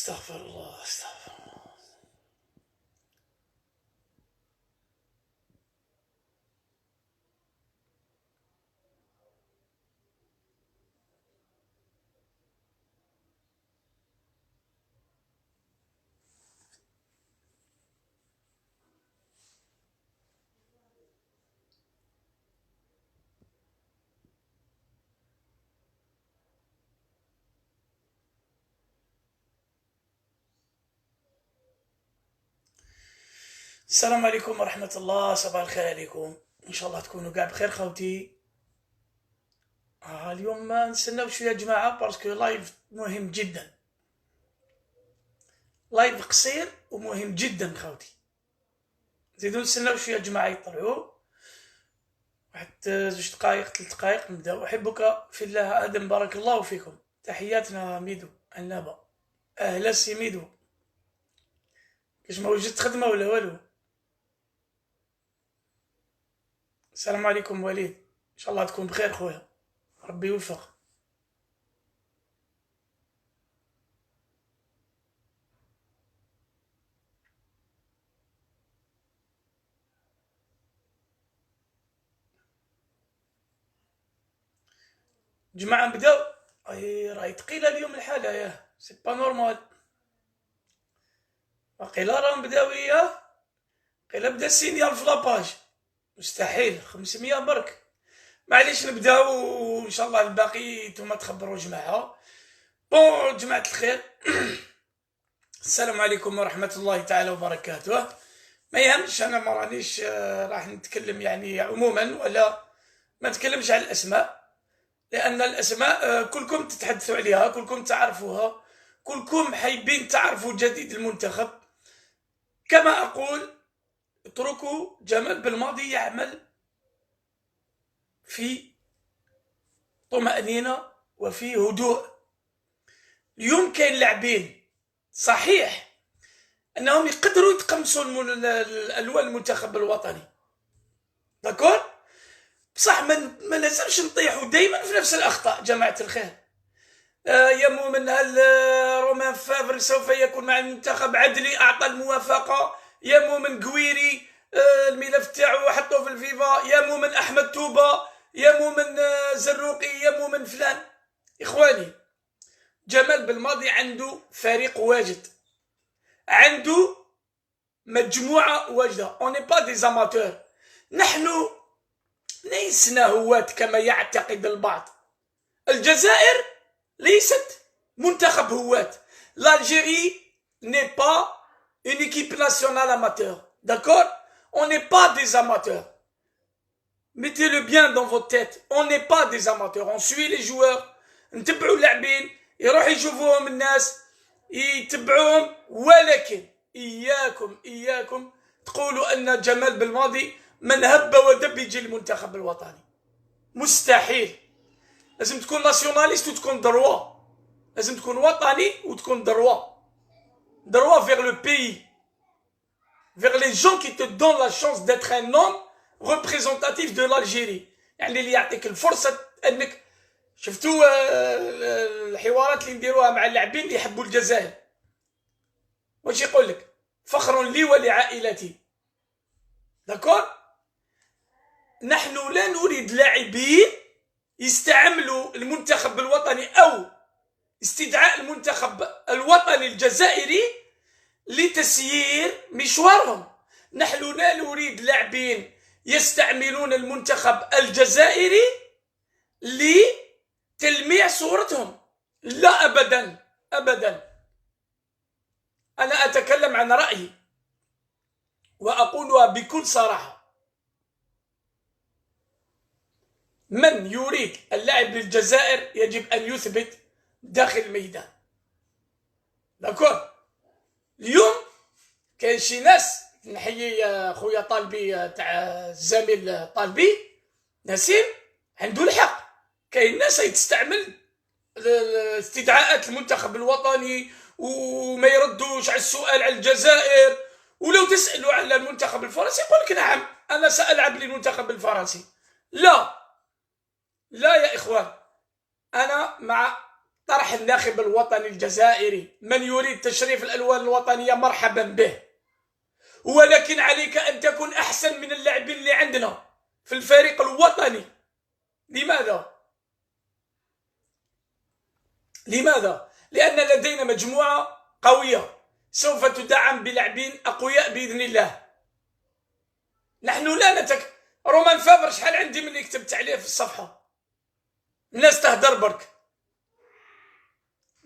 استغفر الله استغفر الله. السلام عليكم ورحمة الله، صباح الخير عليكم، إن شاء الله تكونوا كاع بخير خوتي. اليوم ما نستناو شوية جماعة باسكو لايف مهم جدا، لايف قصير ومهم جدا خوتي. زيدو نستناو شوية جماعة يطلعوا، واحد 2 دقايق 3 دقايق نبداو. أحبك في الله آدم، بارك الله فيكم. تحياتنا ميدو عنابة. أهلا سي ميدو، كاش ما وجدت خدمة ولا والو؟ السلام عليكم وليد، ان شاء الله تكون بخير خويا، ربي يوفق. جماعة نبداو. راهي ثقيلة اليوم الحالة، ياه سي با نورمال. وقيلا راه نبداو قيلا بدا السينيال في لاباج، مستحيل 500 برك. معليش نبداو ان شاء الله، الباقي نتوما تخبروا جماعة. بون جماعة الخير، السلام عليكم ورحمة الله تعالى وبركاته. ما يهمش، انا ما رانيش راح نتكلم يعني عموما، ولا ما نتكلمش على الاسماء، لان الاسماء كلكم تتحدثوا عليها، كلكم تعرفوها، كلكم حابين تعرفوا جديد المنتخب. كما اقول، اتركوا جمال بالماضي يعمل في طمأنينة وفي هدوء. اليوم كاين لاعبين صحيح انهم يقدروا يتقمصوا الالوان المنتخب الوطني، داكور، بصح ما لازمش نطيحوا دائما في نفس الاخطاء. جماعه الخير، يا مؤمن هل رومان فافر سوف يكون مع المنتخب؟ عدلي اعطى الموافقه. يا مؤمن قويري الملف تاعو حطوه في الفيفا. يا مؤمن احمد توبه. يا مؤمن زروقي. يا مؤمن فلان. اخواني، جمال بالماضي عنده فريق واجد، عنده مجموعه واجده. اون ني با دي زاماتور، نحن ليسنا هواة كما يعتقد البعض. الجزائر ليست منتخب هواة. l'Algérie n'est pas une équipe nationale amateur, d'accord? On n'est pas des amateurs. Mettez-le bien dans votre tête, on n'est pas des amateurs. On suit les joueurs، نتبعوا اللاعبين، يروح يشوفوهم الناس يتبعوهم، ولكن إياكم تقولوا أن جمال بالماضي من هب ودب يجي المنتخب الوطني، مستحيل. لازم تكون ناسيوناليست وتكون دروا، لازم تكون وطني وتكون دروا vers le pays, vers les gens qui te donnent la chance d'être un homme représentatif de l'Algérie. يعني اللي يعطيك الفرصة انك شفتوا الحوارات اللي نديروها مع اللاعبين اللي يحبوا الجزائر، واش يقول لك؟ فخر لي ولعائلتي، داكور. نحن لا نريد لاعبين يستعملوا المنتخب الوطني أو استدعاء المنتخب الوطني الجزائري لتسيير مشوارهم. نحن لا نريد لاعبين يستعملون المنتخب الجزائري لتلميع صورتهم، لا أبدا أبدا. أنا أتكلم عن رأيي وأقولها بكل صراحة. من يريد اللعب للجزائر يجب أن يثبت داخل الميدان، داكور. اليوم كاين شي ناس، نحيي خويا طالبي تاع الزميل طالبي نسيم، عنده الحق. كاين ناس تستعمل استدعاءات المنتخب الوطني وما يردوش على السؤال على الجزائر، ولو تسألوا على المنتخب الفرنسي يقول لك نعم أنا سألعب للمنتخب الفرنسي. لا يا إخوان، أنا مع طرح الناخب الوطني الجزائري من يريد تشريف الألوان الوطنية مرحبا به، ولكن عليك أن تكون أحسن من اللاعبين اللي عندنا في الفريق الوطني. لماذا؟ لأن لدينا مجموعة قوية سوف تدعم بلاعبين أقوياء بإذن الله. نحن لا رومان فابر شحال عندي من اللي كتبت عليه في الصفحة، الناس تهدر برك،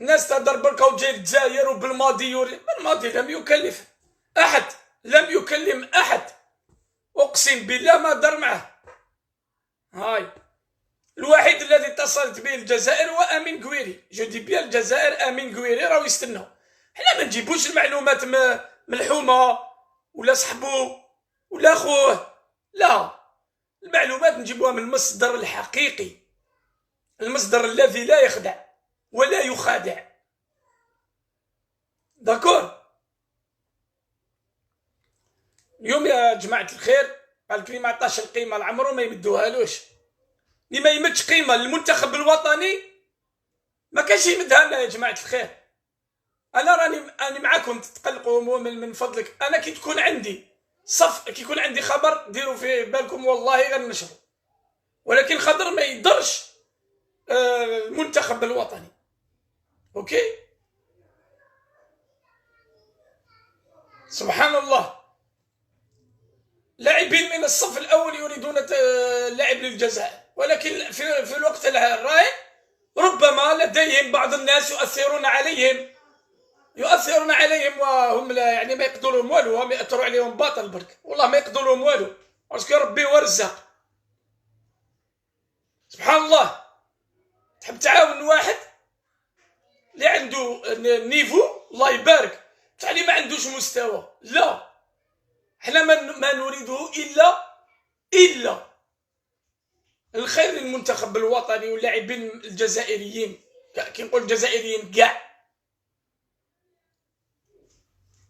الناس تهدر برك وجاي الجزائر وبالماضي بالماضي لم يكلف أحد، لم يكلم أحد، أقسم بالله ما دار معه. هاي الوحيد الذي اتصلت به الجزائر هو أمين قويري، جو دي بيان الجزائر أمين قويري راهو يستنى. حنا ما نجيبوش المعلومات من الحومة ولا صحبو ولا خوه، لا، المعلومات نجيبوها من المصدر الحقيقي، المصدر الذي لا يخدع ولا يخادع. داكور. اليوم يا جماعة الخير قالك لي ما عطاش القيمة لعمرو ما يمدوهالوش، اللي ما يمدش قيمة للمنتخب الوطني ما كانش يمدها لنا يا جماعة الخير. أنا راني معاكم تتقلقوا من فضلك. أنا كي تكون عندي كي يكون عندي خبر ديروا في بالكم والله غنشروا، ولكن خبر ما يضرش المنتخب الوطني. اوكي. سبحان الله، لاعبين من الصف الاول يريدون اللعب للجزائر، ولكن في الوقت الراهن ربما لديهم بعض الناس يؤثرون عليهم وهم لا يعني ما يقدروا لهم والو، هم ياثروا عليهم باطل برك، والله ما يقدروا لهم والو، باسكو ربي هو الرزاق. سبحان الله. تحب تعاون واحد اللي عنده نيفو الله يبارك، بصح اللي ما عندوش مستوى لا، حنا ما نريده الا الخير للمنتخب الوطني واللاعبين الجزائريين. كي نقول الجزائريين كاع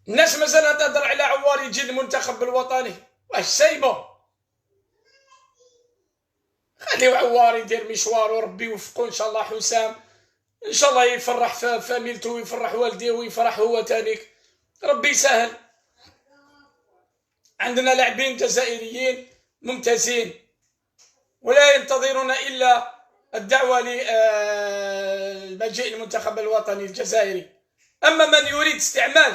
الناس مازال تهضر على عوار يجي المنتخب الوطني، واش سايبه؟ خليو عوار يدير مشوار وربي يوفقو ان شاء الله. حسام ان شاء الله يفرح فاميلته ويفرح والديه ويفرح هو تانيك، ربي يسهل. عندنا لاعبين جزائريين ممتازين ولا ينتظرون الا الدعوه لمجيء المنتخب الوطني الجزائري. اما من يريد استعمال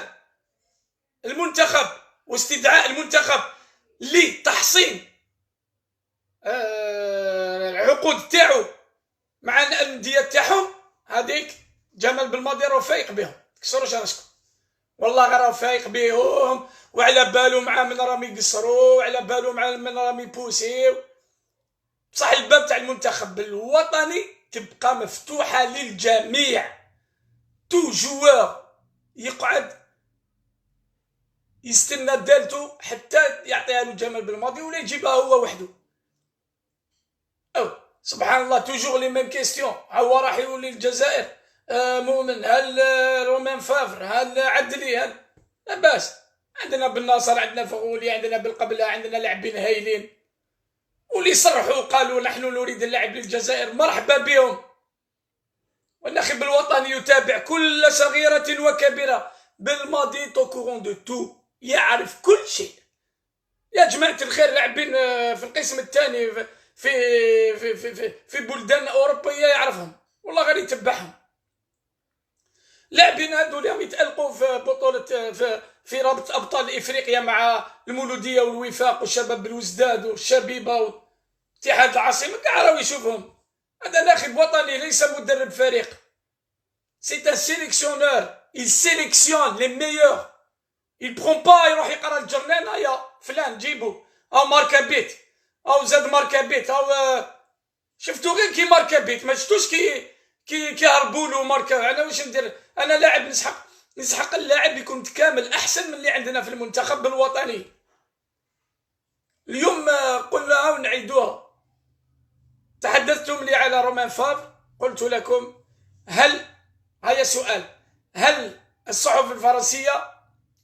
المنتخب واستدعاء المنتخب لتحصين العقود تاعو مع الانديه تاعهم، هذيك جمال بالماضي راه فايق بهم، تكسروش راسكم والله غير راه فايق بهم، وعلى بالو مع من راهم يقصروا، وعلى بالو مع من راهم يبوسيو. بصح الباب تاع المنتخب الوطني تبقى مفتوحه للجميع. تو جوار يقعد يستنى دالته حتى يعطيها له جمال بالماضي ولا يجيبها هو وحده. سبحان الله، توجور لي ميم كيستيون. هو راح يولي الجزائر مؤمن، هل رومان فافر، هل عدلي، هل لاباس. عندنا بالناصر، عندنا فغولي، عندنا بالقبله، عندنا لاعبين هايلين، واللي صرحوا وقالوا نحن نريد اللعب للجزائر مرحبا بهم. والناخب الوطني يتابع كل صغيره وكبيره بالماضي، توكورون دو تو، يعرف كل شيء. يا جماعه الخير لاعبين في القسم الثاني في في في في, في بلدان اوروبيه يعرفهم والله، غير يتبعهم. لاعبين هادو اليوم يتالقوا في بطوله في رابطه ابطال افريقيا مع المولوديه والوفاق والشباب الوزداد والشبيبه واتحاد العاصمه، كاع راهو يشوفهم. هذا ناخب وطني ليس مدرب فريق، سي ان سيليكسيونور، il sélectionne les meilleurs. il prend pas يروح يقرا الجرنان هيا فلان جيبو او ماركا بيت او زاد ماركا بيت او شفتو غير كي ماركا بيت، ما شفتوش كي هربوا له ماركا. انا واش ندير؟ انا لاعب نسحق اللاعب يكون كامل احسن من اللي عندنا في المنتخب الوطني. اليوم قلنا ونعيدوها، تحدثتم لي على رومان فافر، قلت لكم هيا سؤال، هل الصحف الفرنسيه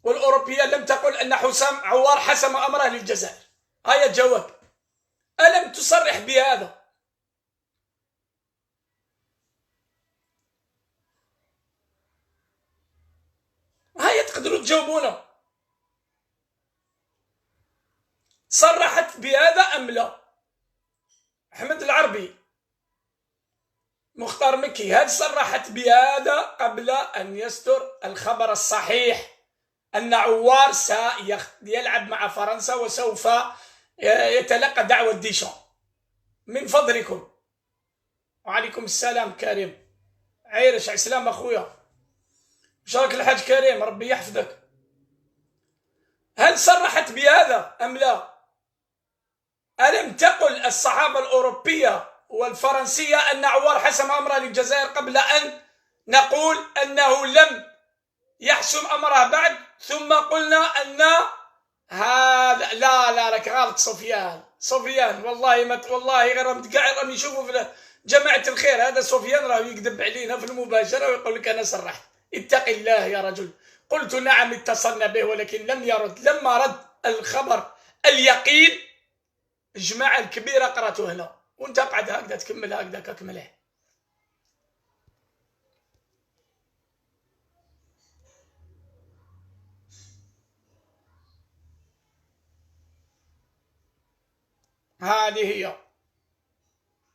والاوروبيه لم تقل ان حسام عوار حسم امره للجزائر؟ هيا الجواب، ألم تصرح بهذا؟ وتجاوبونا. صرحت بهذا أم لا؟ أحمد العربي، مختار مكي، هل صرحت بهذا قبل أن يصدر الخبر الصحيح أن عوار سيلعب مع فرنسا وسوف يتلقى دعوة ديشان؟ من فضلكم. وعليكم السلام كريم عيرش عسلام أخويا، شارك الحاج كريم ربي يحفظك. هل صرحت بهذا أم لا؟ ألم تقل الصحافة الأوروبية والفرنسية أن عوار حسم أمره للجزائر قبل أن نقول أنه لم يحسم أمره بعد، ثم قلنا أن هذا لا لك غلط سفيان والله ما والله غير راهم يشوفوا في جماعة الخير. هذا سفيان راه يكذب علينا في المباشرة ويقول لك أنا صرحت. اتق الله يا رجل. قلت نعم اتصلنا به ولكن لم يرد. لما رد الخبر اليقين الجماعة الكبيرة قرأته هنا، وانت قاعد هكذا تكمل هكذا كمله. هذه هي،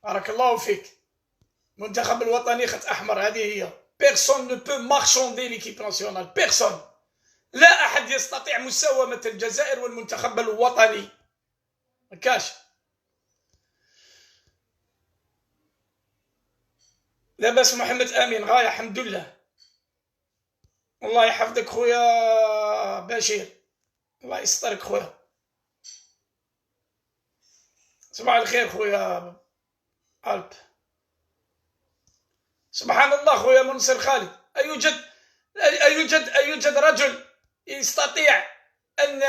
بارك الله فيك. المنتخب الوطني خط احمر، هذه هي. بيرسون نو بو مارشاندي ليكيب ناسيونال، بيرسون. لا احد يستطيع مساومة الجزائر والمنتخب الوطني، مكاش. لاباس محمد امين غاية الحمد لله. الله يحفظك خويا بشير، الله يسترك خويا. صباح الخير خويا قلب. سبحان الله خويا منصر خالد. أيوجد رجل يستطيع أن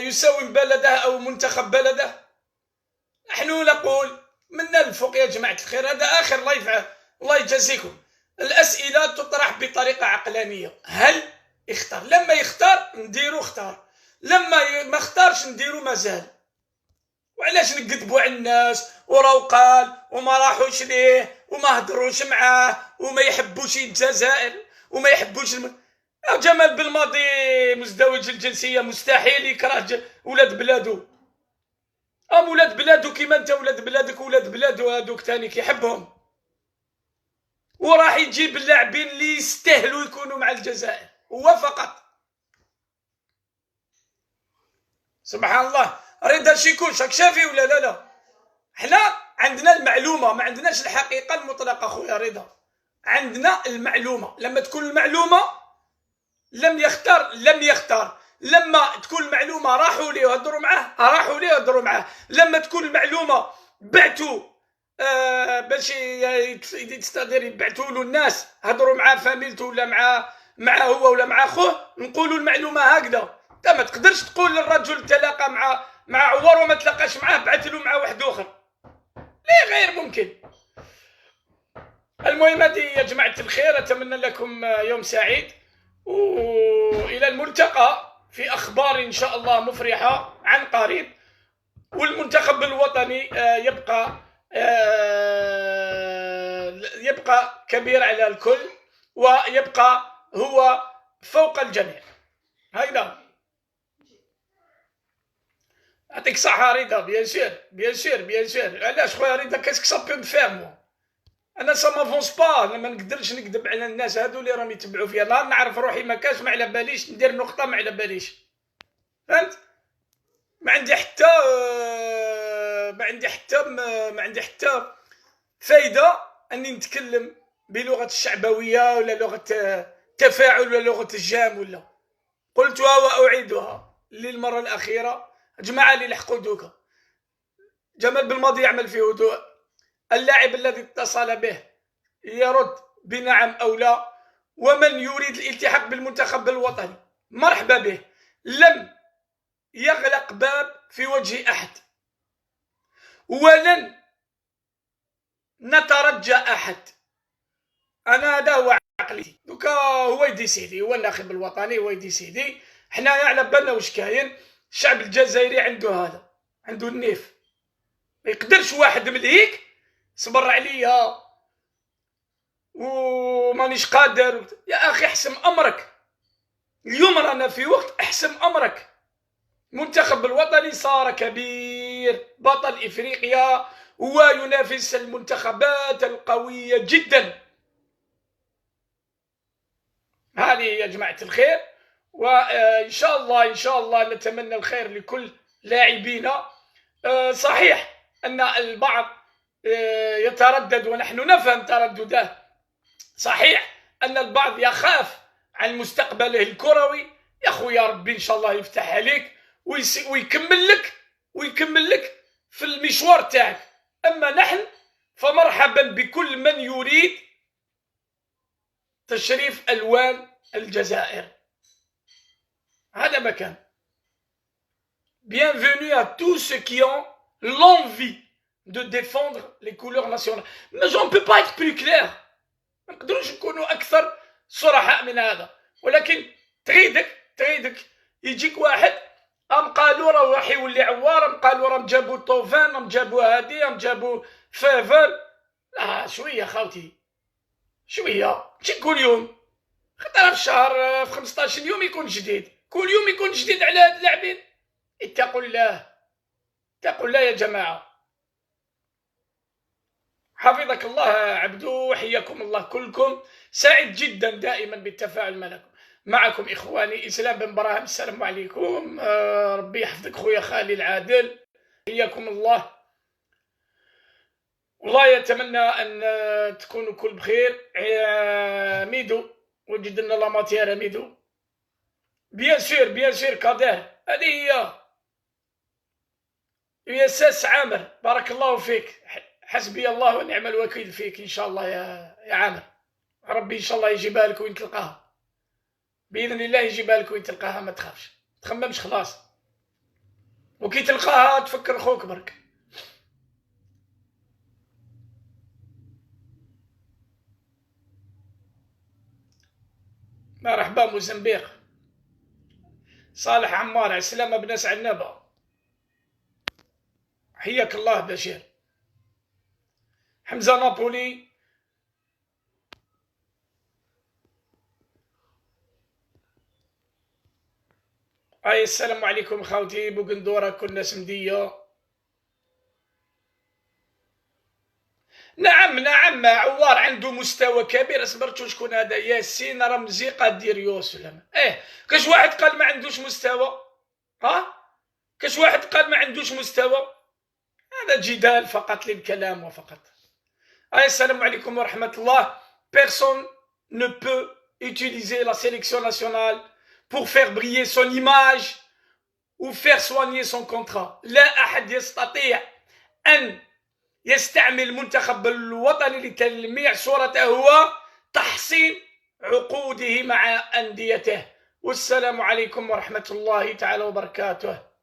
يساوم بلده أو منتخب بلده؟ نحن نقول من الفوق يا جماعة الخير. هذا آخر لايف، الله يجازيكم. الأسئلة تطرح بطريقة عقلانية. هل اختار؟ لما يختار نديرو اختار، لما ما اختارش نديرو مازال. وعلاش نكذبوا على الناس وراو قال وما راحوش ليه وما هضروش معاه وما يحبوش الجزائر وما يحبوش جمال بالماضي مزدوج الجنسيه، مستحيل يكره ولاد بلادو. ولاد بلادو كيما انت ولاد بلادك، ولاد بلادو هذوك تاني كيحبهم، وراح يجيب اللاعبين اللي يستاهلوا يكونوا مع الجزائر هو فقط. سبحان الله. رضا شيكوش راك شافي ولا لا؟ حنا عندنا المعلومه، ما عندناش الحقيقه المطلقه خويا رضا. عندنا المعلومه. لما تكون المعلومه لم يختار. لما تكون المعلومه راحوا ليه وهضروا معاه، لما تكون المعلومه بعتوا باش يستدير يبعثوا له الناس هضروا معاه فاميلته ولا مع هو ولا مع اخوه، نقولوا المعلومه هكذا. انت ما تقدرش تقول للرجل تلاقى مع عوار وما تلاقاش معاه بعث له مع واحد اخر، ليه غير ممكن. المهم هذه يا جماعه الخير، اتمنى لكم يوم سعيد، والى الملتقى في اخبار ان شاء الله مفرحه عن قريب. والمنتخب الوطني يبقى كبير على الكل، ويبقى هو فوق الجميع. هكذا. يعطيك الصحة رضا. بيان سور. علاش خويا رضا؟ كاسك سا بو مفير مو انا سا مافونس با. انا ما نقدرش نكذب على الناس هادو اللي راهم يتبعوا فيا. نهار نعرف روحي ما كاش ما على باليش ندير نقطة ما على باليش، فهمت؟ ما عندي حتى فايدة اني نتكلم بلغة الشعبوية ولا لغة تفاعل ولا لغة الجام ولا. قلتها واعيدها للمرة الأخيرة. جماعة اللي لحقوا دوكا، جمال بالماضي يعمل في هدوء. اللاعب الذي اتصل به يرد بنعم أو لا، ومن يريد الالتحاق بالمنتخب الوطني مرحبا به. لم يغلق باب في وجه أحد، ولن نترجى أحد. أنا هذا هو عقلي. دوكا هو يديسيدي، هو الناخب الوطني هو يديسيدي. حنا على بالنا واش كاين. الشعب الجزائري عنده عنده النيف. ما يقدرش واحد مليك صبر عليا ومانيش قادر. يا اخي احسم امرك، اليوم رانا في وقت احسم امرك. المنتخب الوطني صار كبير، بطل افريقيا وينافس المنتخبات القويه جدا. هذه يا جماعه الخير، وان شاء الله ان شاء الله نتمنى الخير لكل لاعبينا. صحيح ان البعض يتردد ونحن نفهم تردده. صحيح ان البعض يخاف عن مستقبله الكروي. يا خويا ربي ان شاء الله يفتح عليك ويكمل لك في المشوار تاعك. اما نحن فمرحبا بكل من يريد تشريف الوان الجزائر. هذا مكان. Bienvenue à tous ceux qui ont l'envie de défendre les couleurs nationales. Mais on ne peut pas être plus clair. ما نقدروش نكونوا اكثر صرحاء من هذا. ولكن تريدك يجيك واحد قالوا راه راح يولي عوار، قالوا راهم جابوا طوفان، راهم جابوا هادي، راهم جابوا فافر. لا شويه خاوتي، شويه، ماشي كل يوم. خاطر في الشهر في 15 يوم يكون جديد، كل يوم يكون جديد على هاد اللاعبين. اتقوا الله، اتقوا الله يا جماعه. حفظك الله عبدو، حياكم الله كلكم. سعيد جدا دائما بالتفاعل معكم اخواني. اسلام بن براهم، السلام عليكم. ربي يحفظك خويا خالي العادل، حياكم الله. والله يتمنى ان تكونوا كل بخير. ميدو وجد لنا لا ماتيير ميدو. بيان سور كادر، هذه هي. ياساس عامر، بارك الله فيك. حسبي الله ونعم الوكيل فيك ان شاء الله يا عامر. ربي ان شاء الله يجيبها لك وين تلقاها، باذن الله يجيبها لك وين تلقاها. ما تخافش، تخممش خلاص، وكي تلقاها تفكر خوك برك. مرحبا موزمبيق. صالح عمار، عسلامة بناس عنابة، حياك الله بشير. حمزة نابولي، السلام عليكم خاوتي. بوغندورة كل ناس مدية. نعم عوار عنده مستوى كبير. اصبرتوا شكون هذا؟ ياسين رمزي قدير يوسلم. كاش واحد قال ما عندوش مستوى؟ كاش واحد قال ما عندوش مستوى؟ هذا جدال فقط للكلام وفقط. السلام عليكم ورحمة الله. Personne ne peut utiliser la sélection nationale pour faire briller son image ou faire soigner son contrat. لا أحد يستطيع أن يستعمل المنتخب الوطني لتلميع صورته هو تحصين عقوده مع أنديته. والسلام عليكم ورحمة الله تعالى وبركاته.